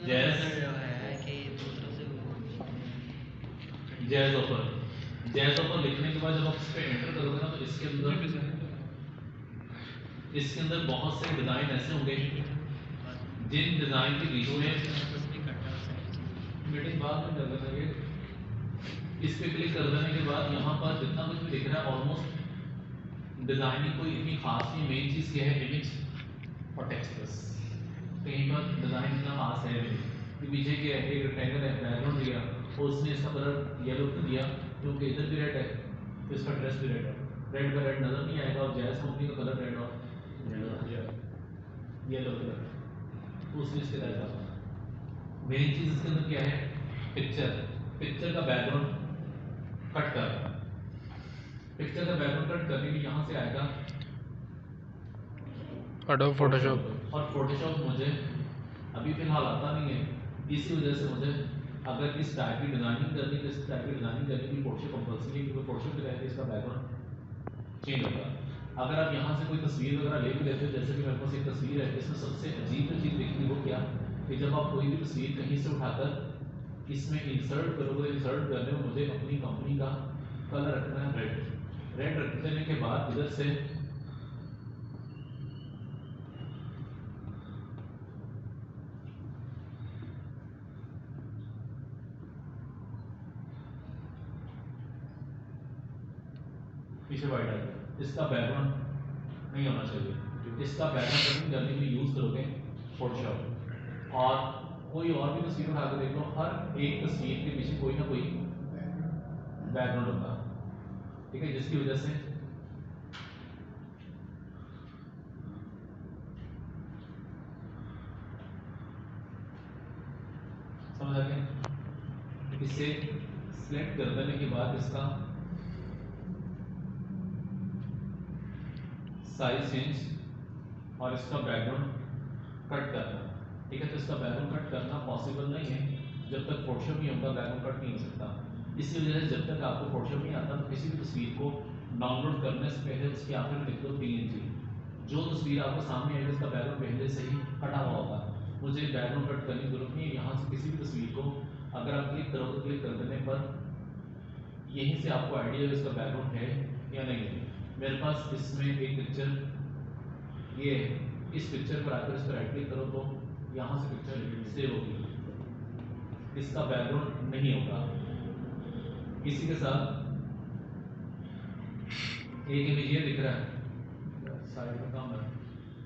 Jazz offer लिखने के बाद जब आप इस पे एंटर करोगे ना तो इसके अंदर बहुत से डिजाइन ऐसे होंगे जिन डिजाइन के बीच में मीटिंग बाद में कर देना। ये इस पे क्लिक कर देने के बाद यहाँ पर जितना कुछ भी दिख रहा है ऑलमोस्ट डिजाइनिंग कोई इतनी खास नहीं। मेन चीज क्या है, इमेज और टेक्स्ट। बस कहीं पर डिजाइन इतना खास है नहीं कि पीछे के एक रेक्टेंगल है, बैकग्राउंड दिया और उसने इसका कलर येलो क्यों दिया, क्योंकि इधर भी रेड है तो इसका ड्रेस भी रेड है। रेड का रेड नजर नहीं आएगा और जैज कंपनी का कलर रेड और येलो कलर तो उसने इसके तहत मेन चीज इसके अंदर क्या है, पिक्चर का बैकग्राउंड कट कर। पिक्चर का बैकग्राउंड कट करने के यहाँ से आएगा एडोब फोटोशॉप और फोटोशॉप मुझे अभी फिलहाल आता नहीं है, इसी वजह से मुझे अगर इस टाइप की डिजाइनिंग करनी तो इस टाइप की डिजाइनिंग करने की फोटोशॉप कंपल्सरी है, क्योंकि फोटोशॉप के तहत इसका बैकग्राउंड चेंज होगा। अगर आप यहाँ से कोई तस्वीर वगैरह ले भी लेते हो, जैसे कि मेरे पास एक तस्वीर है, इसमें सबसे अजीब जो चीज़ देखनी वो क्या कि जब आप कोई भी तस्वीर कहीं से उठाकर इसमें इंसर्ट करोगे, इंसर्ट करने में मुझे अपनी कंपनी का कलर रखना है रेड रख देने के बाद इधर से पीछे वाइट आ गया, इसका बैकग्राउंड नहीं होना चाहिए। इसका बैकग्राउंड कटिंग करने के लिए यूज करोगे फोटोशॉप। और कोई और भी तस्वीर उठा कर देख लो, हर एक तस्वीर के पीछे कोई ना कोई बैकग्राउंड होता है, ठीक है, जिसकी वजह से समझ आ गया। इसे सिलेक्ट कर देने के बाद इसका साइज चेंज और इसका बैकग्राउंड कट करना, ठीक है। तो इसका बैकग्राउंड कट करना पॉसिबल नहीं है, जब तक फोटोशॉप नहीं होगा बैकग्राउंड कट नहीं हो सकता। इसी वजह से जब तक आपको फोटोशॉप नहीं आता तो किसी भी तस्वीर को डाउनलोड करने से पहले उसके आखिर में लिख दो PNG। जो तस्वीर आपको सामने आएगी उसका बैकग्राउंड पहले से ही कटा हुआ होगा, मुझे बैकग्राउंड कट करने की जरूरत नहीं है। यहाँ से किसी भी तस्वीर को अगर आप क्लिक करोगे, क्लिक कर देने पर यहीं से आपको आइडिया इसका बैकग्राउंड है या नहीं है। मेरे पास इसमें एक पिक्चर ये है, इस पिक्चर पर आकर इस पर राइट क्लिक करो तो यहाँ से पिक्चर सेव होगी, इसका बैकग्राउंड नहीं होगा। इसी के साथ एक इमेज ये दिख रहा है साइड में काम है,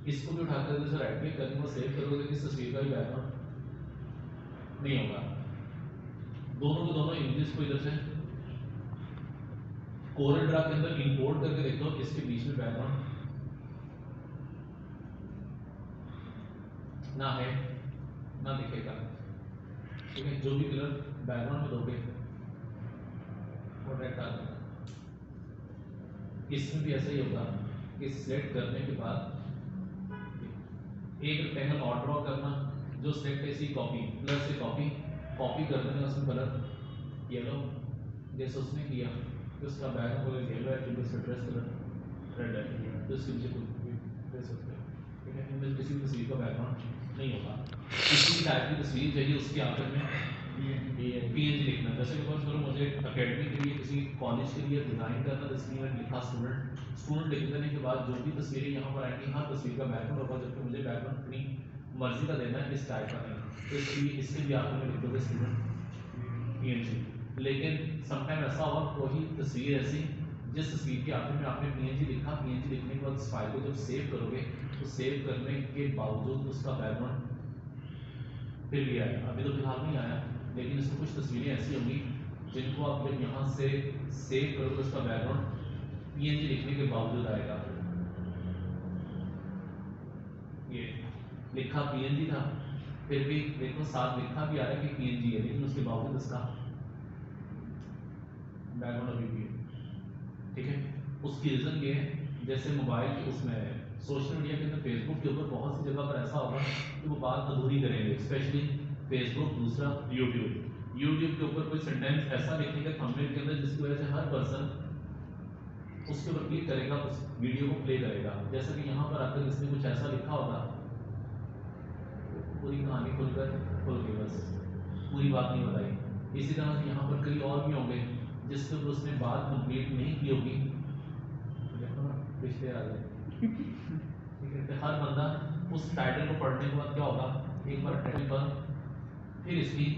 इसको भी उठाकर इसे राइट क्लिक करके वो सेव करोगे तो इस तस्वीर का भी बैकग्राउंड नहीं होगा। दोनों के दोनों इमेजेस को इधर से कोरल ड्रा के अंदर इंपोर्ट करके देख लो, इसके बीच में बैकग्राउंड ना है ना दिखेगा, ठीक है। जो भी कलर बैकग्राउंड में दोगे वो रेड आ जाएगा। इसमें भी ऐसा ही होगा कि सिलेक्ट करने के बाद एक रेक्टेंगल और ड्रॉ करना, जो सिलेक्ट है इसी कॉपी प्लस से कॉपी कर देना, उसमें कलर येलो जैसे उसने किया तो उसका बैकग्राउंड येलो है क्योंकि उसका ड्रेस कलर रेड है, तो इसके पीछे कोई ड्रेस होता है, ठीक है। इनमें किसी भी तस्वीर का बैकग्राउंड नहीं होगा। किसी टाइप की तस्वीर चाहिए उसके आखिर में PNG लिखना। जैसे सपोज करो मुझे अकेडमी के लिए किसी कॉलेज के लिए डिजाइन करना, तो इसलिए मैंने लिखा स्टूडेंट लिख देने के बाद जो भी तस्वीरें यहाँ पर आएंगी हर तस्वीर का बैकग्राउंड होगा, जबकि मुझे बैकग्राउंड अपनी मर्जी का देना है, इस टाइप का नहीं। तो इसलिए इसके भी आखिर में लिख दोगे स्टूडेंट PNG। लेकिन समटाइम ऐसा होगा कोई तस्वीर ऐसी जिस तस्वीर के आखिर में आपने PNG लिखा, PNG लिखने के बाद उस फाइल को जब सेव करोगे तो सेव करने के बावजूद उसका बैकग्राउंड फिर भी आएगा। अभी तो फिलहाल नहीं आया, लेकिन इसमें कुछ तस्वीरें ऐसी होंगी जिनको आप जब यहाँ से सेव करोगे उसका बैकग्राउंड PNG लिखने के बावजूद आएगा। ये लिखा PNG था, फिर भी देखो साथ लिखा भी आ रहा है कि PNG है, लेकिन उसके बावजूद इसका बैकग्राउंड अभी भी है, ठीक है। उसकी रीजन ये है जैसे मोबाइल उसमें सोशल मीडिया के अंदर फेसबुक के ऊपर बहुत सी जगह पर ऐसा होगा कि वो बात अधूरी करेंगे, स्पेशली फेसबुक, दूसरा यूट्यूब के ऊपर कोई सेंटेंस ऐसा लिखेगा थंबनेल के अंदर जिसकी वजह से हर पर्सन उसके ऊपर क्लिक करेगा, उस वीडियो को प्ले करेगा। जैसा कि यहाँ पर आकर इसने कुछ ऐसा लिखा होगा, पूरी कहानी खुल गई। पूरी बात नहीं बताई। इसी तरह से यहाँ पर कई और भी होंगे जिसके ऊपर उसने बात कंप्लीट नहीं की होगी। देखो ना रिश्ते आ गए, ठीक है। तो हर बंदा उस टाइटल को पढ़ने के बाद क्या होगा, एक बार टाइटल पर फिर इसकी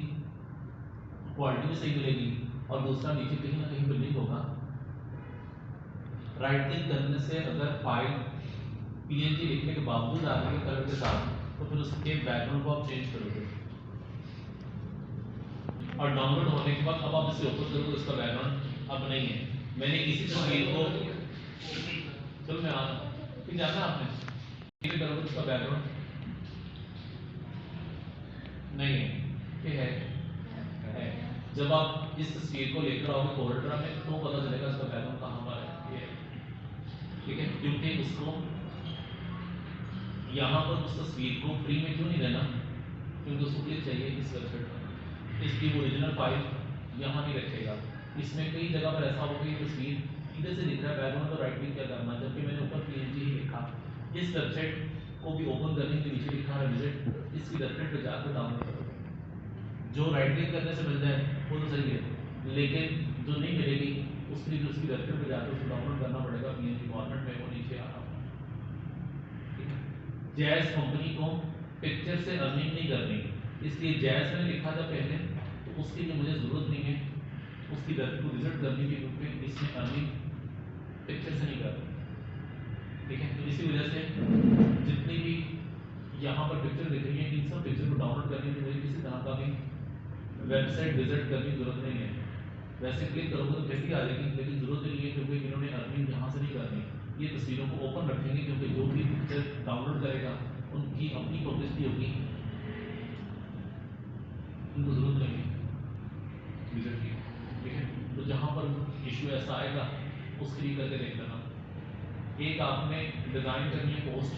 क्वालिटी भी सही मिलेगी और दूसरा नीचे कहीं ना कहीं बिल्डिंग होगा। राइट क्लिक करने से अगर फाइल पीएनजी लिखने के बावजूद आ रही है कलर के साथ, तो फिर उसके बैकग्राउंड को आप चेंज करोगे और डाउनलोड होने के बाद अब आप इसे ओपन करोगे, उसका बैकग्राउंड अब नहीं है। मैंने किसी तस्वीर को, चलो मैं आ रहा हूँ, फिर जाना आपने करोगे उसका बैकग्राउंड नहीं है, ये है। जब आप इस तस्वीर को लेकर आओगे कोर्डरा में तो पता चलेगा इसका बैकग्राउंड कहाँ पर है, ये ठीक है। क्योंकि उसको यहाँ पर उस तस्वीर को फ्री में क्यों नहीं देना, क्योंकि उसको क्लिक चाहिए इस वेबसाइट पर, इसकी ओरिजिनल फाइल यहाँ नहीं रखेगा। इसमें कई जगह पर ऐसा होगा कि तस्वीर इधर से दिख रहा है बैकग्राउंड, तो राइट क्लिक क्या करना, जबकि मैंने ऊपर पीएनजी ही लिखा। इस वेबसाइट को भी ओपन करने के नीचे लिखा है विजिट, इसकी वेबसाइट पर जाकर डाउनलोड करोगे। जो राइट क्लिक करने से मिल जाए वो तो सही है, लेकिन जो नहीं मिलेगी उसके लिए उसकी वेबसाइट पर जाकर उसको डाउनलोड करना पड़ेगा पीएनजी फॉर्मेट में, वो नीचे आ रहा है। जैज कंपनी को पिक्चर से अर्निंग नहीं करनी, इसलिए जैज में लिखा था पहले, तो उसके लिए मुझे ज़रूरत नहीं है उसकी वेबसाइट को विजिट करने की, क्योंकि इसमें अर्निंग पिक्चर से नहीं करनी, ठीक है। तो इसी वजह से जितनी भी यहाँ पर पिक्चर दिख रही है, इन सब पिक्चर को डाउनलोड करने के लिए किसी तरह का भी वेबसाइट विजिट करने की जरूरत नहीं है। वैसे क्लिक करोगे तो कैसी आ जाएगी, लेकिन जरूरत नहीं है, क्योंकि इन्होंने अर्निंग यहाँ से नहीं करनी। ये तस्वीरों को ओपन रखेंगे, क्योंकि जो भी पिक्चर डाउनलोड करेगा उनकी अपनी पब्लिसिटी होगी, उनको जरूरत नहीं है विजिट की, ठीक है। तो जहाँ पर इशू ऐसा आएगा उसके लिए करके देख लेना। एक आपने डिज़ाइन करनी है पोस्ट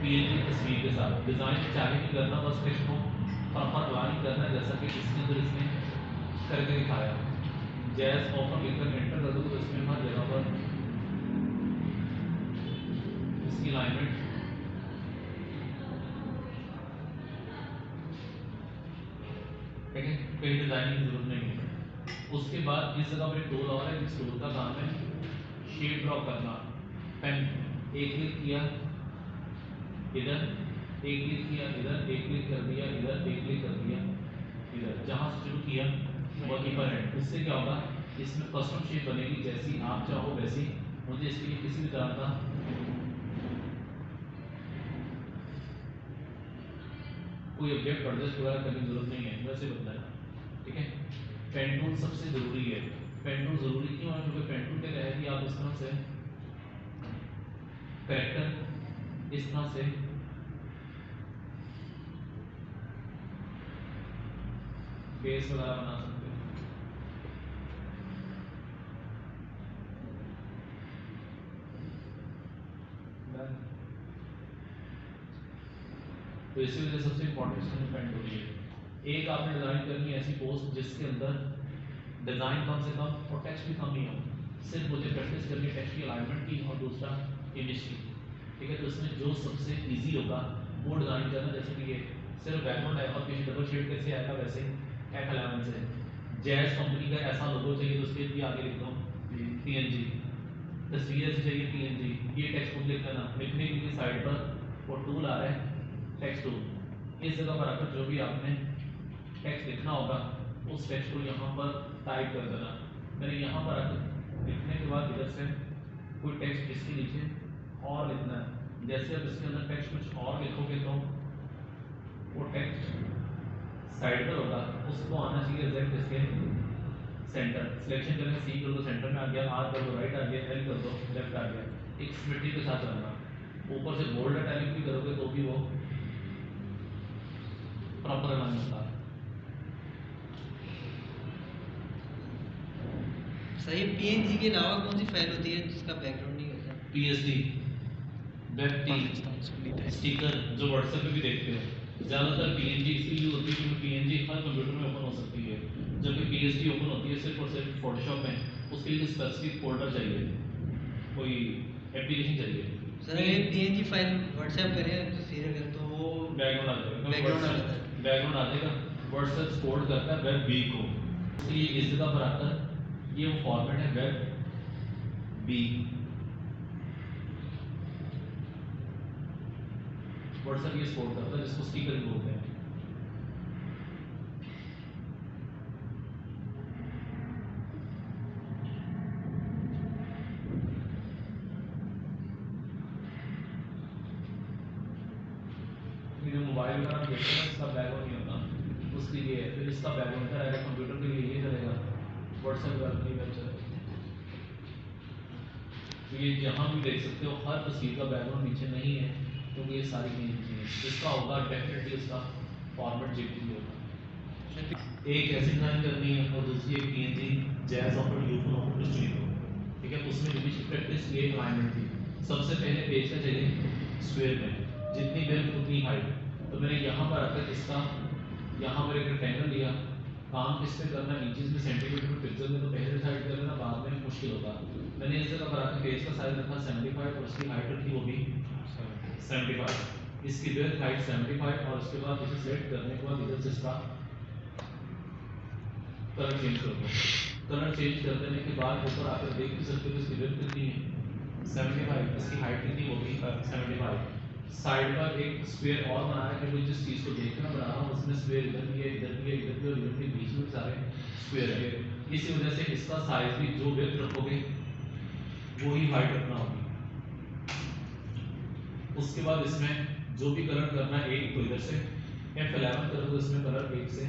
पीएनजी तस्वीर के साथ, डिज़ाइन चाहे भी करना, बस टेक्स्ट को प्रॉपर अलाइन करना है, जैसा कि इसके अंदर इसने करके दिखाया। जैज ऑफर लिखकर एंटर कर दो तो इसमें हर जगह पर इसकी अलाइनमेंट ठीक है, कहीं डिजाइनिंग की जरूरत नहीं है। उसके बाद इस जगह पर एक टूल और है, जिस टूल का काम है शेप ड्रॉ करना। पेन एक क्लिक किया इधर, एक क्लिक किया इधर, एक क्लिक कर दिया इधर, एक क्लिक कर दिया इधर, जहाँ से शुरू किया वहीं पर है। इससे क्या होगा, इसमें कस्टम शेप बनेगी, जैसी आप चाहो वैसी। मुझे इसके लिए किसी भी तरह का कोई ऑब्जेक्ट एडजस्ट वगैरह करने की जरूरत नहीं है, वैसे बदलना, ठीक है। पेन टूल सबसे जरूरी है। पेन टूल जरूरी क्यों है, क्योंकि पेन टूल के तहत ही आप इस तरह से कैरेक्टर इस तरह से बेस वगैरह बना सकते हैं। तो इसी वजह से सबसे इंपॉर्टेंट पेन टूल है। एक आपने डिजाइन करनी है ऐसी पोस्ट जिसके अंदर डिजाइन कम से कम और टेक्स्ट भी कम नहीं हो, सिर्फ मुझे प्रैक्टिस करनी है टेक्स्ट की अलाइनमेंट की और दूसरा इमेज की, ठीक है। तो इसमें जो सबसे इजी होगा वो डिजाइन करना, जैसे कि ये सिर्फ बैकग्राउंड है और पीछे डबल शेड कैसे आएगा, वैसे F11 से जैज कंपनी का ऐसा लोगो चाहिए, तो उसके भी आगे लिख दो पीएनजी, तस्वीर ऐसी चाहिए पीएनजी, ये टेक्स्ट बुक लिख लेना। लिखने के लिए साइड पर वो टूल आ रहा है टेक्स्ट टूल, इस जगह पर आकर जो भी आपने टेक्स्ट लिखना होगा उस टेक्स्ट को यहाँ पर टाइप कर देना। मैंने यहाँ पर आकर लिखने के बाद इधर से कोई टेक्स्ट इसके नीचे और लिखना है। जैसे अब इसके अंदर टेक्स्ट कुछ और लिखोगे तो वो टेक्स्ट साइड पर होगा, उसको आना चाहिए एग्जैक्ट इसके सेंटर। सिलेक्शन करके सी कर दो, सेंटर में आ गया, आर कर दो, राइट आ गया, एल कर दो, लेफ्ट आ गया। एक सिमेट्री के साथ चलना। ऊपर से बोल्ड इटैलिक भी करोगे तो भी वो प्रॉपर अलाइनमेंट होता है। सही। पीएनजी के अलावा कौन सी फाइल होती है जिसका बैकग्राउंड नहीं होता? पीएसडी, वेब स्टिकर जो व्हाट्सएप पे भी देखते हो, ज़्यादातर पीएनजी इसलिए यूज होती है क्योंकि पीएनजी हर कंप्यूटर में ओपन हो सकती है, जबकि पीएसडी ओपन होती है सिर्फ और सिर्फ फोटोशॉप में। उसके लिए स्पेसिफिक फोल्डर चाहिए, कोई एप्लीकेशन चाहिए। सर ये पीएनजी फाइल व्हाट्सएप करें तो शेयर करें तो वो बैकग्राउंड आ जाएगा, बैकग्राउंड आ जाता है। बैकग्राउंड आ जाएगा। वर्ड सर्च कोड करता है वेब बी को, इसलिए इस जगह पर आकर ये वो फॉर्मेट है वेब बी। व्हाट्सएप ये सपोर्ट करता है जिसको स्टिकर बोलते हैं। ये जो मोबाइल का आप देखते हैं इसका बैकग्राउंड नहीं होता, उसके लिए फिर इसका बैकग्राउंड का रहेगा, कंप्यूटर के लिए ये चलेगा, व्हाट्सएप का नहीं चलेगा। तो ये जहाँ भी देख सकते हो हर तस्वीर का बैकग्राउंड नीचे नहीं है, क्योंकि ये सारी चीज़ें इसका होगा डेफिनेटली इसका फॉर्मेट जेपीजी होगा। एक ऐसी डिजाइन करनी है और दूसरी एक PNG jazz offer Ufone offer studio, ठीक है। उसमें रिविजन प्रैक्टिस ये अलाइनमेंट थी। सबसे पहले पेज का चाहिए स्क्वायर में जितनी विड्थ उतनी हाइट, तो मैंने यहाँ पर आकर इसका यहाँ पर एक रेक्टेंगल लिया। काम किस पे करना है, नीचे में सेंटीमीटर में पिक्सल में, तो पहले साइड कर लेना, बाद में मुश्किल होगा। मैंने इस जगह पर आकर पेज का साइज रखा 75 और उसकी हाइट रखी वो भी 75, इसकी विड्थ हाइट 75 और उसके बाद इसे सेलेक्ट करने के बाद इधर से इसका कलर चेंज कर दो। कलर चेंज कर देने के बाद ऊपर आकर देख भी सकते हो इसकी विड्थ कितनी है 75, इसकी हाइट कितनी होगी 75। साइड पर एक स्क्वायर और बनाना है, क्योंकि जिस चीज़ को देखना बना रहा हूँ उसमें स्क्वायर इधर भी है, इधर भी है, इधर भी और इधर के बीच में सारे स्क्वायर है। इसी वजह से इसका साइज भी जो विड्थ रखोगे वही हाइट रखना होगी। उसके बाद इसमें जो भी कलर करना है एक तो इधर से F11 करो तो इसमें कलर एक से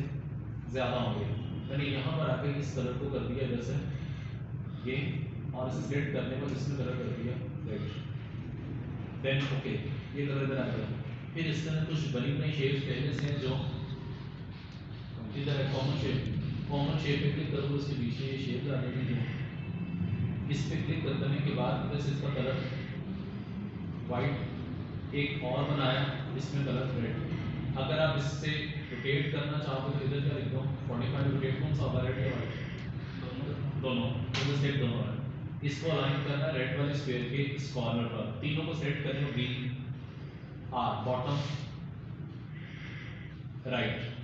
ज़्यादा होंगे। मैंने यहाँ पर आकर इस कलर को कर दिया इधर से ये, और इसे सेलेक्ट करने पर इसमें कलर कर दिया रेड। देन ओके, ये कलर इधर आ गया। फिर इसके अंदर कुछ बनी बनाई शेप्स पहले से हैं जो इधर है कॉमन शेप पे क्लिक करो, उसके बीच में ये शेप आ जाएगी जो इस पे क्लिक करने के बाद इधर से इसका कलर वाइट एक और बनाया, इसमें कलर रेड। अगर आप इससे रोटेट करना चाहोगे तो इधर क्या लिख दो 45 रोटेट, कौन सा होगा रेड या वाइट दोनों, तो सेट दोनों है। इसको अलाइन करना रेड वाले स्क्वायर के इस कॉर्नर पर, तीनों को सेट करने B R bottom right.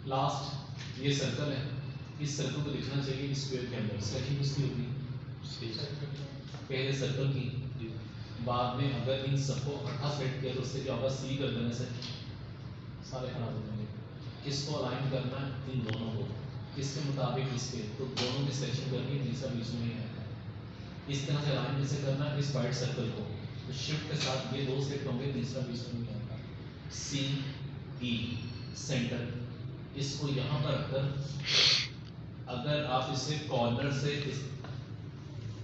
Last ये सर्कल है, इस सर्कल को दिखना चाहिए स्क्वायर के अंदर। स्केचिंग किसकी होगी, पहले सर्कल की, बाद में अगर इन सबको इकट्ठा सेट किया तो उससे क्या होगा, सी कर देने से सारे खराब हो जाएंगे। किसको अलाइन करना है, इन दोनों को किसके मुताबिक इसके, तो दोनों की स्केचिंग करनी है, तीसरा बीच में नहीं है। इस तरह से अलाइन कैसे करना है, इस वाइट सर्कल को तो शिफ्ट के साथ ये दो सेट होंगे, तीसरा बीच में नहीं आएगा। सी ई सेंटर, इसको यहाँ पर रखकर अगर आप इसे कॉर्नर से इस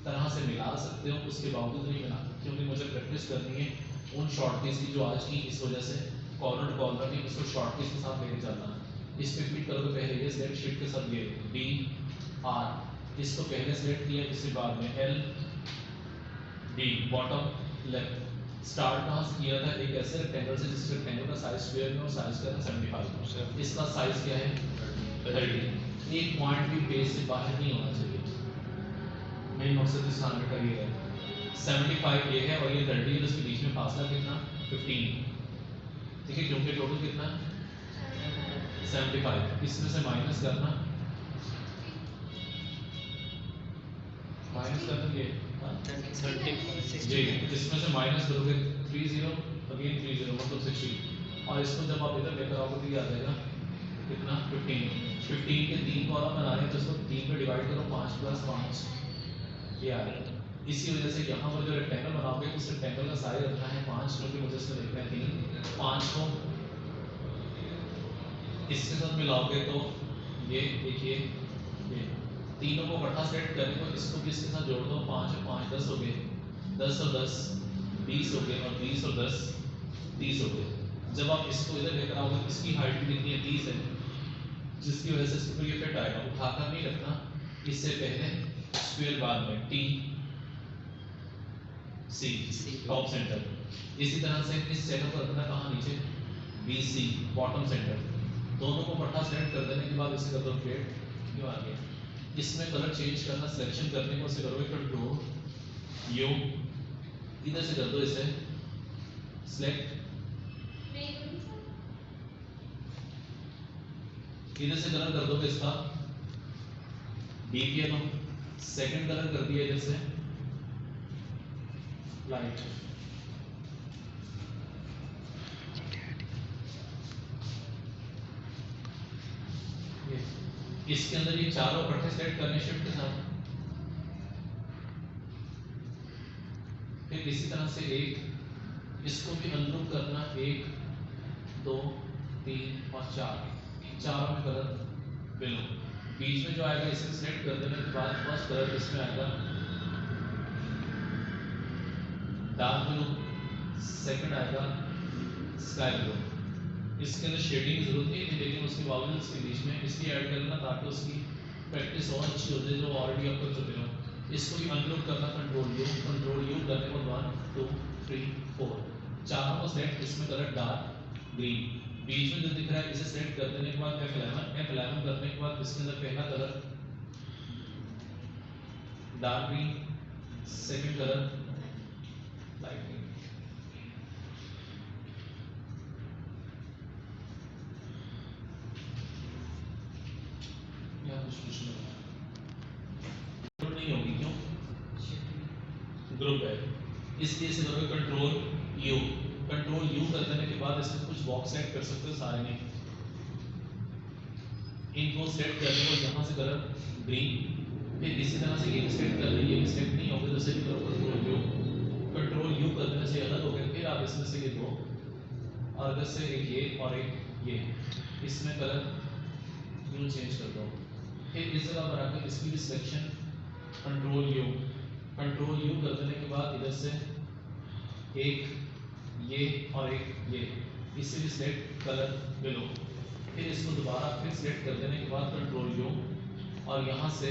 तरह से मिला सकते हो, उसके बावजूद नहीं मिला क्योंकि मुझे प्रैक्टिस करनी है उन शॉर्ट कीज की जो आज की, इस वजह से कॉर्नर टू कॉर्नर की इसको शॉर्ट कीज के साथ लेके चलना है। इस पे क्लिक करोगे पहले ये सेलेक्ट शीट के साथ ये डी आर, इसको पहले सेलेक्ट किया, इसके बाद में L D bottom left. Start कहाँ से किया था, एक ऐसे रेक्टेंगल से जिस रेक्टेंगल का साइज स्क्वायर में और साइज का 75, इसका साइज क्या है 30। एक पॉइंट भी बेस से बाहर नहीं होना चाहिए, मेन मकसद इस सामने का ये है। 75 ये है और ये 30 है, उसके बीच में फासला कितना 15, ठीक है, क्योंकि टोटल कितना 75, इसमें से माइनस करना, माइनस करना ये जी, इसमें से माइनस करोगे 30 अगेन 30 मतलब 60, और इसको जब आप इधर लेकर आओगे तो ये आ जाएगा कितना 15 के 3 कॉलम बना रहे हैं तो इसको 3 में डिवाइड करो, 5 + 5 ये आ रहा है। इसी वजह से यहाँ पर जो रेक्टेंगल बनाओगे उस रेक्टेंगल का साइज रखना है 5, क्योंकि मुझे इसमें देखना है 3, 5 को इसके साथ मिलाओगे तो ये देखिए ये तीनों को इकट्ठा सेट करने को इसको भी इसके साथ जोड़ दो, 5 और 5 10 हो गए, 10 और 10 20 हो गए, और 20 और 10 30 हो गए। जब आप इसको इधर लेकर आओगे इसकी हाइट भी कितनी है 30 है, जिसकी वजह से इसके ऊपर ये फिट आएगा। उठाकर नहीं रखना, इससे पहले स्क्वायर बाद में टी सी टॉप सेंटर। इसी तरह से इस जगह पर रखना कहाँ नीचे बी सी बॉटम सेंटर। दोनों को इकट्ठा सेट कर देने के बाद इसे कर दो फ्लेट, क्यों आ गया। इसमें कलर चेंज करना, सिलेक्शन करने को इसे करोगे कंट्रोल यू, इधर से कर दो इसे सिलेक्ट, इधर से कलर कर दोगे इसका डीप येलो, सेकंड कलर कर दिया इधर से लाइट। इसके अंदर ये चारों इकट्ठे सेट करने शिफ्ट के साथ। फिर इसी तरह से एक इसको भी अनग्रुप करना, 1 2 3 और 4, चारों में कलर बिलो। बीच में जो आएगा इसे सेलेक्ट कर देने के बाद फर्स्ट कलर इसमें आएगा डार्क ब्लू, सेकंड आएगा स्काई ब्लू। इसके अंदर शेडिंग की जरूरत नहीं थी, लेकिन उसके बावजूद इसके बीच में इसलिए ऐड करना ताकि उसकी प्रैक्टिस और अच्छी हो जाए, जो ऑलरेडी आप कर चुके हो। इसको भी अनग्रुप करना, कंट्रोल यू करने को 1 2 3 4, चारों को सेलेक्ट, इसमें कलर डार्क ग्रीन। बीच में जो दिख रहा है इसे सेलेक्ट कर देने के बाद F11 करने के बाद इसके अंदर पहला colour dark green, second colour light green. यहाँ कुछ नहीं होगी, क्यों ग्रुप है, इसलिए इसे करोगे कंट्रोल यू कर देने के बाद इसमें कुछ बॉक्स सेट कर सकते हो सारे में। इनको सेट करने को यहाँ से कलर ग्रीन, फिर इसी तरह से ये सेट कर रही है, ये सेट नहीं होगा तो इसे भी करो कंट्रोल यू कर देने से अलग हो गए। फिर आप इसमें से ये दो और अगर से एक ये और एक ये, इसमें कलर यूं चेंज कर दो। फिर इस जगह पर आकर इसकी भी सिलेक्शन कंट्रोल यू कर देने के बाद इधर से एक ये और एक ये, इससे भी सिलेक्ट कलर बिलो। फिर इसको दोबारा फिर सिलेक्ट कर देने के बाद कंट्रोल यू और यहाँ से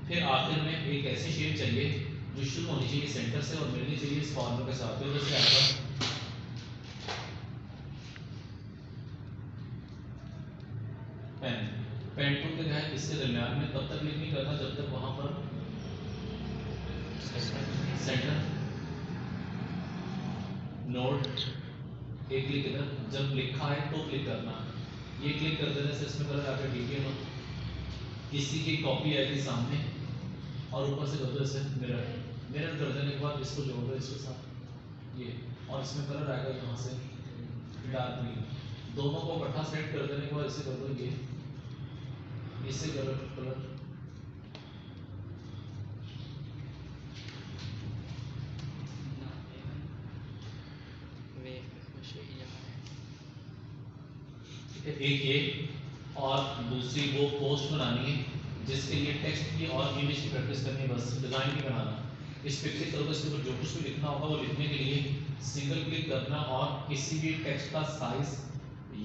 फिर आखिर में एक ऐसी शेप चाहिए जो शुरू होनी चाहिए सेंटर से और मिलनी चाहिए इस फॉर्मूले के साथ। तो जैसे आएगा पेन टूल के तहत इसके दरमियान में तब तक क्लिक नहीं करता जब तक वहां पर सेंटर नोट एक क्लिक इधर जब लिखा है तो क्लिक करना। ये क्लिक कर देने से इसमें कलर आकर डिटेल किसी की कॉपी आएगी सामने और ऊपर से कर दो इसे मिरर कर देने के बाद इसको जोड़ दो इसके साथ ये, और इसमें कलर आएगा यहाँ से डार्क ग्रीन। दोनों को इकट्ठा सेट कर देने के बाद इसे कर दो ये, इससे कलर एक ये और दूसरी वो पोस्ट बनानी है जिसके लिए टेक्स्ट की और इमेज की प्रैक्टिस करनी है, बस डिजाइन नहीं बनाना। इस पे क्लिक करोगे, इसके ऊपर जो कुछ भी लिखना होगा वो लिखने के लिए सिंगल क्लिक करना और किसी भी टेक्स्ट का साइज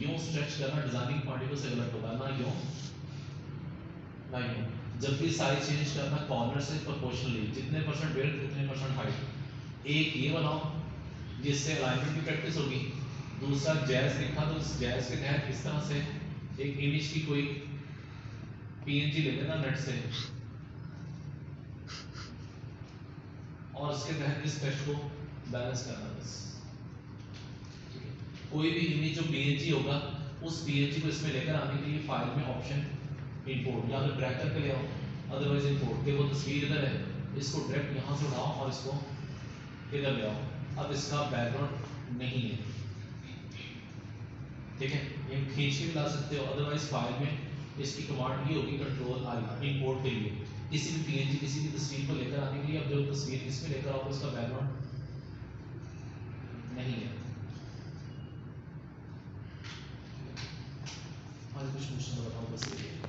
यूं स्ट्रेच करना, डिजाइनिंग पॉइंट से गलत होगा ना यूं ना यूं। जब भी साइज चेंज करना कॉर्नर से प्रोपोर्शनली, जितने परसेंट विड्थ उतने परसेंट हाइट। एक ये बनाओ जिससे अलाइनमेंट की प्रैक्टिस होगी। दूसरा जैज लिखा तो उस जैज के तहत इस तरह से एक इमेज की कोई पीएनजी ले लेना नेट से और उसके तहत इस टेक्स्ट को बैलेंस करना। बस कोई भी इमेज जो पीएनजी होगा उस पीएनजी को इसमें लेकर आने के लिए फाइल में ऑप्शन इंपोर्ट या फिर ड्रैग करके ले आओ, अदरवाइज इंपोर्ट के वो तस्वीर इधर है, इसको डायरेक्ट यहाँ से उठाओ और इसको इधर ले आओ। अब इसका बैकग्राउंड नहीं है, ठीक है, ये खींच के भी ला सकते हो, अदरवाइज फाइल में इसकी कमांड ये होगी कंट्रोल आई इंपोर्ट के लिए, किसी भी पीएनजी किसी भी तस्वीर को लेकर आने के लिए। अब जो तस्वीर इसमें लेकर आओगे उसका बैकग्राउंड नहीं है। आज कुछ मुश्किल बताओ बस ये